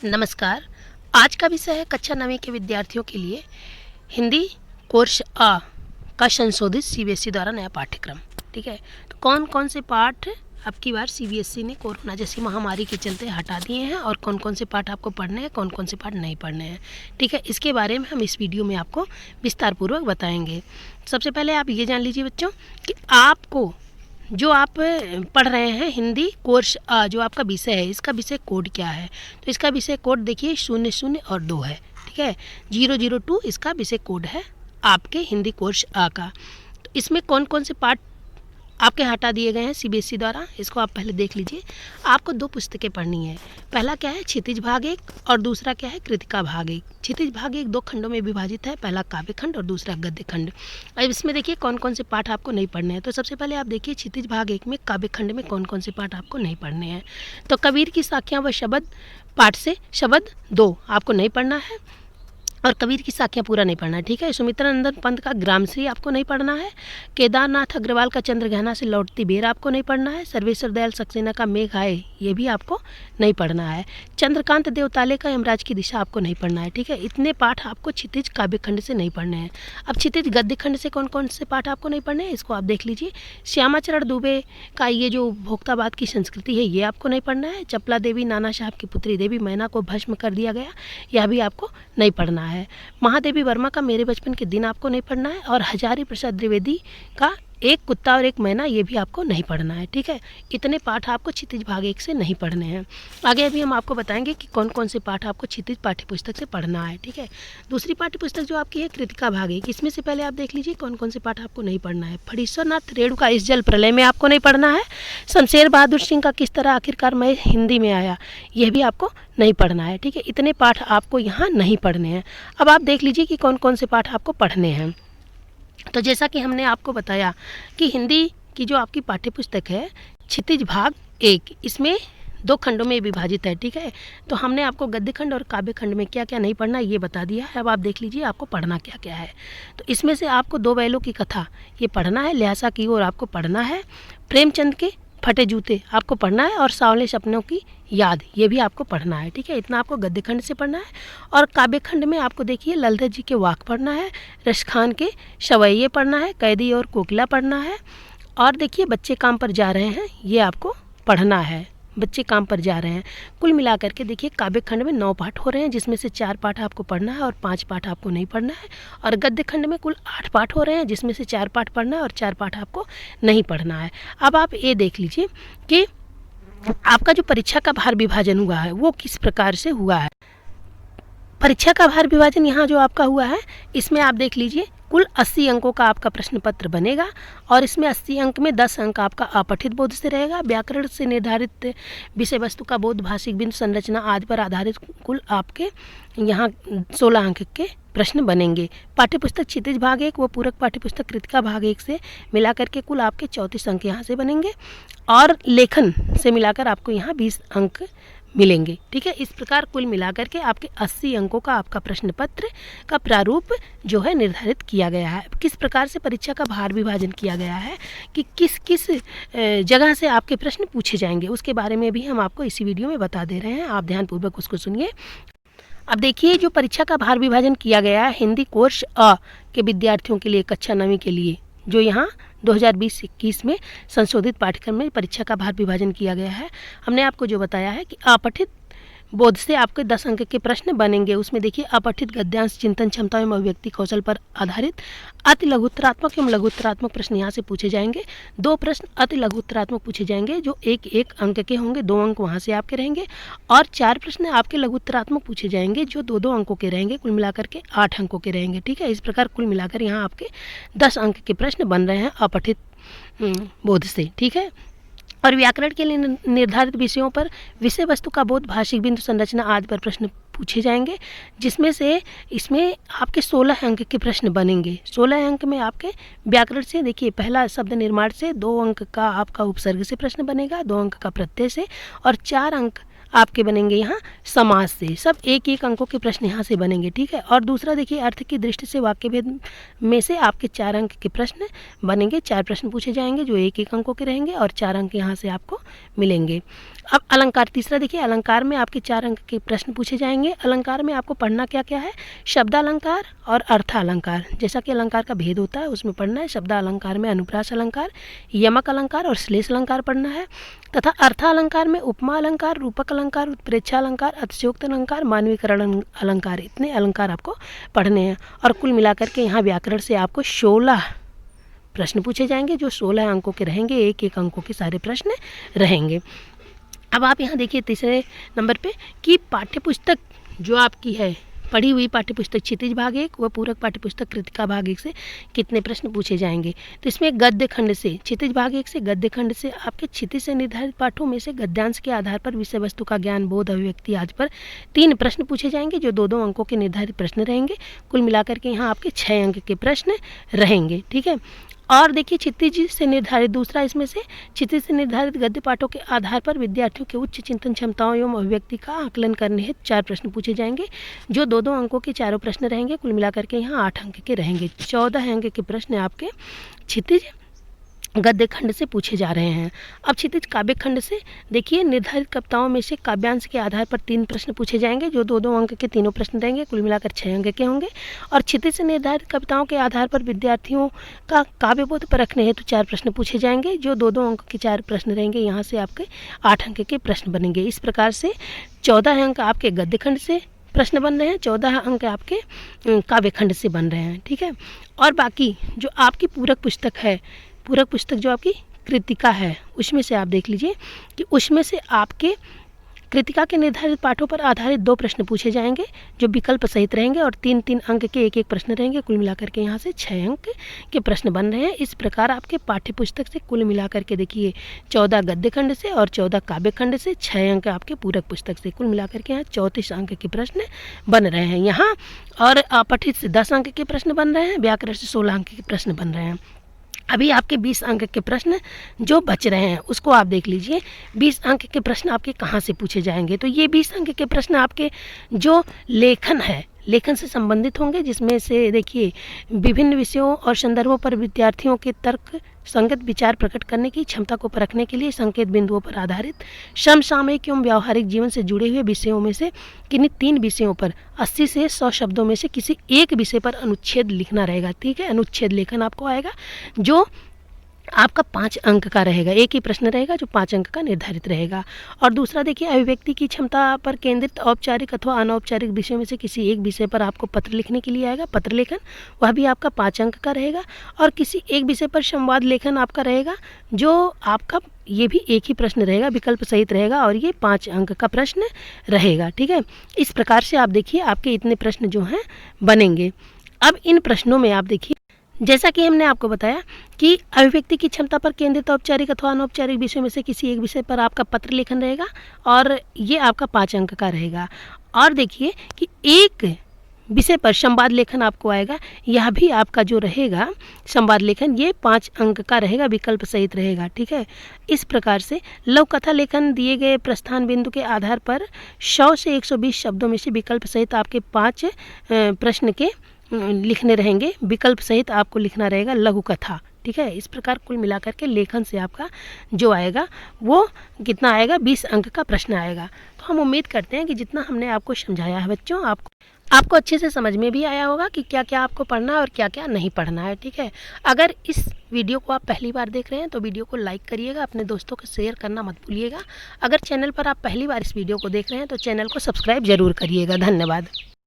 नमस्कार। आज का विषय है कक्षा 9वीं के विद्यार्थियों के लिए हिंदी कोर्स आ का संशोधित सीबीएसई द्वारा नया पाठ्यक्रम। ठीक है, तो कौन कौन से पाठ अब की बार सीबीएसई ने कोरोना जैसी महामारी के चलते हटा दिए हैं और कौन कौन से पाठ आपको पढ़ने हैं, कौन कौन से पाठ नहीं पढ़ने हैं। ठीक है, इसके बारे में हम इस वीडियो में आपको विस्तारपूर्वक बताएंगे। सबसे पहले आप ये जान लीजिए बच्चों कि आपको जो आप पढ़ रहे हैं हिंदी कोर्स आ, जो आपका विषय है, इसका विषय कोड क्या है। तो इसका विषय कोड देखिए 00 और 2 है। ठीक है, 002 इसका विषय कोड है आपके हिंदी कोर्स आ का। तो इसमें कौन कौन से पाठ आपके हटा दिए गए हैं सीबीएसई द्वारा, इसको आप पहले देख लीजिए। आपको 2 पुस्तकें पढ़नी है। पहला क्या है, क्षितिज भाग 1 और दूसरा क्या है, कृतिका भाग 1। क्षितिज भाग 1 2 खंडों में विभाजित है, पहला काव्य खंड और दूसरा गद्य खंड। अब इसमें देखिए कौन कौन से पाठ आपको नहीं पढ़ने हैं। तो सबसे पहले आप देखिए क्षितिज भाग 1 में काव्य खंड में कौन कौन से पाठ आपको नहीं पढ़ने हैं। तो कबीर की साखियाँ व शब्द पाठ से शब्द 2 आपको नहीं पढ़ना है और कबीर की साखियाँ पूरा नहीं पढ़ना है। ठीक है, सुमित्रा नंदन पंत का ग्रामश्री आपको नहीं पढ़ना है। केदारनाथ अग्रवाल का चंद्रग्रहणा से लौटती बेर आपको नहीं पढ़ना है। सर्वेश्वर दयाल सक्सेना का मेघ आए ये भी आपको नहीं पढ़ना है। चंद्रकांत देवताले का यमराज की दिशा आपको नहीं पढ़ना है। ठीक है, इतने पाठ आपको क्षितिज काव्य खंड से नहीं पढ़ने हैं। अब क्षितिज गद्य खंड से कौन कौन से पाठ आपको नहीं पढ़ने हैं, इसको आप देख लीजिए। श्यामाचरण दुबे का ये जो भोक्तावाद की संस्कृति है ये आपको नहीं पढ़ना है। चपला देवी नाना साहब की पुत्री देवी मैना को भस्म कर दिया गया, यह भी आपको नहीं पढ़ना है। महादेवी वर्मा का मेरे बचपन के दिन आपको नहीं पढ़ना है। और हजारी प्रसाद द्विवेदी का एक कुत्ता और एक मैना ये भी आपको नहीं पढ़ना है। ठीक है, इतने पाठ आपको क्षितिज भाग 1 से नहीं पढ़ने हैं। आगे अभी हम आपको बताएंगे कि कौन कौन से पाठ आपको क्षितिज पाठ्यपुस्तक से पढ़ना है। ठीक है, दूसरी पाठ्यपुस्तक जो आपकी है कृतिका भाग 1, इसमें से पहले आप देख लीजिए कौन कौन से पाठ आपको नहीं पढ़ना है। फणीश्वरनाथ रेणुका इस जल प्रलय में आपको नहीं पढ़ना है। शमशेर बहादुर सिंह का किस तरह आखिरकार मैं हिंदी में आया, यह भी आपको नहीं पढ़ना है। ठीक है, इतने पाठ आपको यहाँ नहीं पढ़ने हैं। अब आप देख लीजिए कि कौन कौन से पाठ आपको पढ़ने हैं। तो जैसा कि हमने आपको बताया कि हिंदी की जो आपकी पाठ्यपुस्तक है क्षितिज भाग 1, इसमें 2 खंडों में विभाजित है। ठीक है, तो हमने आपको गद्य खंड और काव्य खंड में क्या क्या नहीं पढ़ना ये बता दिया है। अब आप देख लीजिए आपको पढ़ना क्या क्या है। तो इसमें से आपको 2 बैलों की कथा ये पढ़ना है, ल्हासा की ओर आपको पढ़ना है। प्रेमचंद के फटे जूते आपको पढ़ना है और सांवले सपनों की याद ये भी आपको पढ़ना है। ठीक है, इतना आपको गद्य खंड से पढ़ना है। और काव्य खंड में आपको देखिए ललधर जी के वाक पढ़ना है, रसखान के सवैये पढ़ना है, कैदी और कोकिला पढ़ना है। और देखिए बच्चे काम पर जा रहे हैं ये आपको पढ़ना है, बच्चे काम पर जा रहे हैं। कुल मिलाकर के देखिए काव्य खंड में 9 पाठ हो रहे हैं, जिसमें से 4 पाठ आपको पढ़ना है और 5 पाठ आपको नहीं पढ़ना है। और गद्य खंड में कुल 8 पाठ हो रहे हैं, जिसमें से 4 पाठ पढ़ना है और 4 पाठ आपको नहीं पढ़ना है। अब आप ये देख लीजिए कि आपका जो परीक्षा का भार विभाजन हुआ है वो किस प्रकार से हुआ है। परीक्षा का भार विभाजन यहाँ जो आपका हुआ है इसमें आप देख लीजिए कुल 80 अंकों का आपका प्रश्न पत्र बनेगा और इसमें 80 अंक में 10 अंक आपका अपठित बोध से रहेगा। व्याकरण से निर्धारित विषय वस्तु का बोध, भाषिक बिंदु, संरचना आदि पर आधारित कुल आपके यहाँ 16 अंक के प्रश्न बनेंगे। पाठ्यपुस्तक क्षितिज भाग 1 व पूरक पाठ्यपुस्तक कृतिका भाग 1 से मिलाकर के कुल आपके 34 अंक यहाँ से बनेंगे और लेखन से मिलाकर आपको यहाँ 20 अंक मिलेंगे। ठीक है, इस प्रकार कुल मिलाकर के आपके 80 अंकों का आपका प्रश्न पत्र का प्रारूप जो है निर्धारित किया गया है। किस प्रकार से परीक्षा का भार विभाजन किया गया है कि किस किस जगह से आपके प्रश्न पूछे जाएंगे उसके बारे में भी हम आपको इसी वीडियो में बता दे रहे हैं। आप ध्यानपूर्वक उसको सुनिए। अब देखिए जो परीक्षा का भार विभाजन किया गया है हिंदी कोर्स अ के विद्यार्थियों के लिए कक्षा 9वीं के लिए, जो यहाँ 2020-21 में संशोधित पाठ्यक्रम में परीक्षा का भार विभाजन किया गया है। हमने आपको जो बताया है कि अपठित बोध से आपके 10 अंक के प्रश्न बनेंगे। उसमें देखिए अपठित गद्यांश चिंतन क्षमता एवं अभिव्यक्ति कौशल पर आधारित अति लघुत्तरात्मक एवं लघुत्तरात्मक प्रश्न यहाँ से पूछे जाएंगे। 2 प्रश्न अति लघुत्तरात्मक पूछे जाएंगे जो 1-1 अंक के होंगे, 2 अंक वहाँ से आपके रहेंगे। और 4 प्रश्न आपके लघुत्तरात्मक पूछे जाएंगे जो 2-2 अंकों के रहेंगे, कुल मिलाकर के 8 अंकों के रहेंगे। ठीक है, इस प्रकार कुल मिलाकर यहाँ आपके 10 अंक के प्रश्न बन रहे हैं अपठित बोध से। ठीक है, और व्याकरण के लिए निर्धारित विषयों पर विषय वस्तु का बोध, भाषिक बिंदु, संरचना आदि पर प्रश्न पूछे जाएंगे, जिसमें से इसमें आपके 16 अंक के प्रश्न बनेंगे। 16 अंक में आपके व्याकरण से देखिए पहला शब्द निर्माण से, 2 अंक का आपका उपसर्ग से प्रश्न बनेगा, 2 अंक का प्रत्यय से और 4 अंक आपके बनेंगे यहाँ समास से। सब 1-1 अंकों के प्रश्न यहाँ से बनेंगे। ठीक है, और दूसरा देखिए अर्थ की दृष्टि से वाक्य भेद में से आपके 4 अंक के प्रश्न बनेंगे। 4 प्रश्न पूछे जाएंगे जो 1-1 अंकों के रहेंगे और 4 अंक यहाँ से आपको मिलेंगे। अब अलंकार, तीसरा देखिए, अलंकार में आपके 4 अंक के प्रश्न पूछे जाएंगे। अलंकार में आपको पढ़ना क्या क्या है, शब्दालंकार और अर्थालंकार। जैसा कि अलंकार का भेद होता है उसमें पढ़ना है। शब्दालंकार में अनुप्रास अलंकार, यमक अलंकार और श्लेष अलंकार पढ़ना है, तथा अर्थालंकार में उपमा अलंकार, रूपक अलंकार, उत्प्रेक्षा अलंकार, अतिशयोक्त अलंकार, मानवीकरण अलंकार, इतने अलंकार आपको पढ़ने हैं। और कुल मिलाकर के यहाँ व्याकरण से आपको 16 प्रश्न पूछे जाएंगे, जो 16 अंकों के रहेंगे, एक एक अंकों के सारे प्रश्न रहेंगे। अब आप यहाँ देखिए तीसरे नंबर पे कि पाठ्यपुस्तक जो आपकी है, पढ़ी हुई पाठ्यपुस्तक क्षितिज भाग 1 व पूरक पाठ्यपुस्तक कृतिका भाग 1 से कितने प्रश्न पूछे जाएंगे। तो इसमें गद्य खंड से, क्षितिज भाग 1 से गद्य खंड से आपके क्षितिज से निर्धारित पाठों में से गद्यांश के आधार पर विषय वस्तु का ज्ञान, बोध, अभिव्यक्ति आदि पर 3 प्रश्न पूछे जाएंगे, जो 2-2 अंकों के निर्धारित प्रश्न रहेंगे। कुल मिलाकर के यहाँ आपके 6 अंक के प्रश्न रहेंगे, ठीक है। और देखिए क्षितिज से निर्धारित, दूसरा इसमें से क्षितिज से निर्धारित गद्य पाठों के आधार पर विद्यार्थियों के उच्च चिंतन क्षमताओं एवं अभिव्यक्ति का आकलन करने हेतु 4 प्रश्न पूछे जाएंगे, जो 2-2 अंकों के चारों प्रश्न रहेंगे। कुल मिलाकर के यहाँ 8 अंक के रहेंगे। 14 अंक के प्रश्न आपके क्षितिज गद्य खंड से पूछे जा रहे हैं। अब क्षितिज काव्य खंड से देखिए, निर्धारित कविताओं में से काव्यांश के आधार पर 3 प्रश्न पूछे जाएंगे, जो 2-2 अंक के तीनों प्रश्न रहेंगे। कुल मिलाकर 6 अंक के होंगे। और क्षितिज से निर्धारित कविताओं के आधार पर विद्यार्थियों का काव्यबोध परखने हेतु 4 प्रश्न पूछे जाएंगे, जो 2-2 अंक के 4 प्रश्न रहेंगे। यहाँ से आपके 8 अंक के प्रश्न बनेंगे। इस प्रकार से 14 अंक आपके गद्य खंड से प्रश्न बन रहे हैं, 14 अंक आपके काव्य खंड से बन रहे हैं, ठीक है। और बाकी जो आपकी पूरक पुस्तक है, पूरक पुस्तक जो आपकी कृतिका है, उसमें से आप देख लीजिए कि उसमें से आपके कृतिका के निर्धारित पाठों पर आधारित 2 प्रश्न पूछे जाएंगे, जो विकल्प सहित रहेंगे, और 3-3 अंक के एक प्रश्न रहेंगे। कुल मिलाकर के यहाँ से 6 अंक के प्रश्न बन रहे हैं। इस प्रकार आपके पाठ्यपुस्तक से कुल मिलाकर के देखिए 14 गद्य खंड से और 14 काव्य खंड से, 6 अंक आपके पूरक पुस्तक से, कुल मिलाकर के यहाँ 34 अंक के प्रश्न बन रहे हैं यहाँ। और अपठित से 10 अंक के प्रश्न बन रहे हैं, व्याकरण से 16 अंक के प्रश्न बन रहे हैं। अभी आपके 20 अंक के प्रश्न जो बच रहे हैं उसको आप देख लीजिए। 20 अंक के प्रश्न आपके कहाँ से पूछे जाएंगे। तो ये 20 अंक के प्रश्न आपके जो लेखन है, लेखन से संबंधित होंगे, जिसमें से देखिए विभिन्न विषयों और संदर्भों पर विद्यार्थियों के तर्क संगत विचार प्रकट करने की क्षमता को परखने के लिए संकेत बिंदुओं पर आधारित समसामयिक एवं व्यावहारिक जीवन से जुड़े हुए विषयों में से किन्हीं 3 विषयों पर 80 से 100 शब्दों में से किसी एक विषय पर अनुच्छेद लिखना रहेगा, ठीक है। अनुच्छेद लेखन आपको आएगा, जो आपका 5 अंक का रहेगा। एक ही प्रश्न रहेगा जो 5 अंक का निर्धारित रहेगा। और दूसरा देखिए, अभिव्यक्ति की क्षमता पर केंद्रित औपचारिक अथवा अनौपचारिक विषयों में से किसी एक विषय पर आपको पत्र लिखने के लिए आएगा, पत्र लेखन, वह भी आपका 5 अंक का रहेगा। और किसी एक विषय पर संवाद लेखन आपका रहेगा, जो आपका ये भी एक ही प्रश्न रहेगा, विकल्प सहित रहेगा, और ये 5 अंक का प्रश्न रहेगा, ठीक है। इस प्रकार से आप देखिए आपके इतने प्रश्न जो हैं बनेंगे। अब इन प्रश्नों में आप देखिए, जैसा कि हमने आपको बताया कि अभिव्यक्ति की क्षमता पर केंद्रित औपचारिक अथवा अनौपचारिक विषयों में से किसी एक विषय पर आपका पत्र लेखन रहेगा, और ये आपका 5 अंक का रहेगा। और देखिए कि एक विषय पर संवाद लेखन आपको आएगा, यह भी आपका जो रहेगा संवाद लेखन, ये 5 अंक का रहेगा, विकल्प सहित रहेगा, ठीक है। इस प्रकार से लघु कथा लेखन दिए गए प्रस्थान बिंदु के आधार पर 100 से 120 शब्दों में से विकल्प सहित आपके 5 प्रश्न के लिखने रहेंगे, विकल्प सहित आपको लिखना रहेगा लघु कथा, ठीक है। इस प्रकार कुल मिलाकर के लेखन से आपका जो आएगा वो कितना आएगा, 20 अंक का प्रश्न आएगा। तो हम उम्मीद करते हैं कि जितना हमने आपको समझाया है बच्चों, आपको अच्छे से समझ में भी आया होगा कि क्या क्या आपको पढ़ना है और क्या क्या नहीं पढ़ना है, ठीक है। अगर इस वीडियो को आप पहली बार देख रहे हैं तो वीडियो को लाइक करिएगा, अपने दोस्तों को शेयर करना मत भूलिएगा। अगर चैनल पर आप पहली बार इस वीडियो को देख रहे हैं तो चैनल को सब्सक्राइब जरूर करिएगा। धन्यवाद।